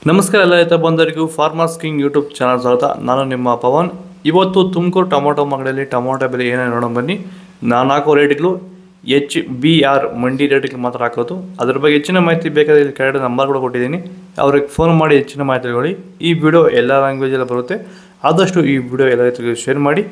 ನಮಸ್ಕಾರ ಎಲ್ಲ ರೈತ ಬಂದವರಿಗೂ ಫಾರ್ಮರ್ಸ್ ಕಿಂಗ್ ಯೂಟ್ಯೂಬ್ ಚಾನಲ್ ಸ್ವಾಗತ. ನಾನು ನಿಮ್ಮ ಪವನ್. ಇವತ್ತು ತುಮಕೂರು ಟೊಮೊಟೊ ಮಾರ್ಕೆಟಲ್ಲಿ ಟೊಮೊಟೊ ಬೆಲೆ ಏನೇನು ನೋಡೋಣ ಬನ್ನಿ. ನಾನು ಹಾಕೋ ರೇಟ್ಗಳು HBR ಮಂಡಿ ರೇಟ್ಗಳು ಮಾತ್ರ ಹಾಕೋದು. ಅದ್ರ ಬಗ್ಗೆ ಹೆಚ್ಚಿನ ಮಾಹಿತಿ ಬೇಕಾದರೆ ಇಲ್ಲಿ ಕೆಳಗಡೆ ನಂಬರ್ ಕೂಡ ಕೊಟ್ಟಿದ್ದೀನಿ, ಅವ್ರಿಗೆ ಫೋನ್ ಮಾಡಿ ಹೆಚ್ಚಿನ ಮಾಹಿತಿ ತಗೊಳ್ಳಿ. ಈ ವಿಡಿಯೋ ಎಲ್ಲ ಲ್ಯಾಂಗ್ವೇಜಲ್ಲಿ ಬರುತ್ತೆ, ಆದಷ್ಟು ಈ ವಿಡಿಯೋ ಎಲ್ಲ ರೈತರಿಗೆ ಶೇರ್ ಮಾಡಿ.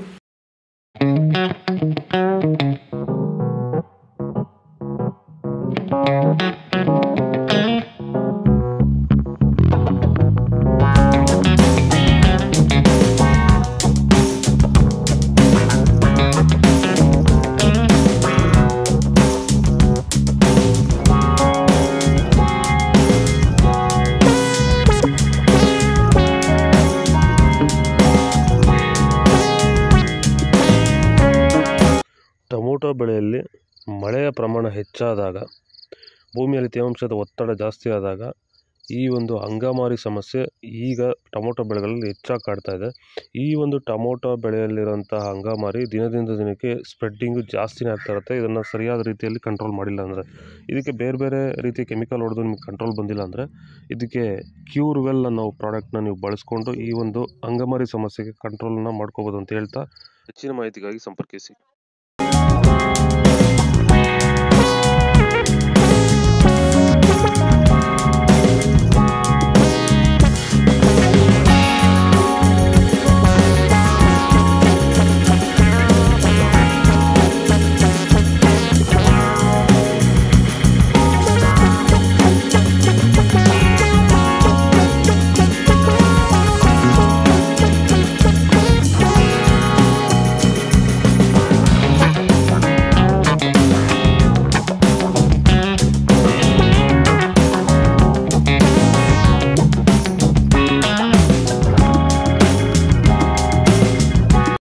ಟೊಮೊಟೊ ಬೆಳೆಯಲ್ಲಿ ಮಳೆಯ ಪ್ರಮಾಣ ಹೆಚ್ಚಾದಾಗ, ಭೂಮಿಯಲ್ಲಿ ತೇವಾಂಶದ ಒತ್ತಡ ಜಾಸ್ತಿ ಆದಾಗ ಈ ಒಂದು ಅಂಗಮಾರಿ ಸಮಸ್ಯೆ ಈಗ ಟೊಮೊಟೊ ಬೆಳೆಗಳಲ್ಲಿ ಹೆಚ್ಚಾಗಿ ಕಾಡ್ತಾ ಇದೆ. ಈ ಒಂದು ಟೊಮೊಟೊ ಬೆಳೆಯಲ್ಲಿರುವಂತಹ ಅಂಗಮಾರಿ ದಿನದಿಂದ ದಿನಕ್ಕೆ ಸ್ಪ್ರೆಡ್ಡಿಂಗು ಜಾಸ್ತಿನೇ ಆಗ್ತಾ ಇರುತ್ತೆ. ಇದನ್ನು ಸರಿಯಾದ ರೀತಿಯಲ್ಲಿ ಕಂಟ್ರೋಲ್ ಮಾಡಿಲ್ಲ ಅಂದರೆ, ಇದಕ್ಕೆ ಬೇರೆ ಬೇರೆ ರೀತಿಯ ಕೆಮಿಕಲ್ ಹೊಡೆದು ನಿಮಗೆ ಕಂಟ್ರೋಲ್ ಬಂದಿಲ್ಲ ಅಂದರೆ, ಇದಕ್ಕೆ ಕ್ಯೂರ್ವೆಲ್ ಅನ್ನೋ ಪ್ರಾಡಕ್ಟ್ನ ನೀವು ಬಳಸ್ಕೊಂಡು ಈ ಒಂದು ಅಂಗಮಾರಿ ಸಮಸ್ಯೆಗೆ ಕಂಟ್ರೋಲನ್ನು ಮಾಡ್ಕೋಬೋದು ಅಂತ ಹೇಳ್ತಾ, ಹೆಚ್ಚಿನ ಮಾಹಿತಿಗಾಗಿ ಸಂಪರ್ಕಿಸಿ.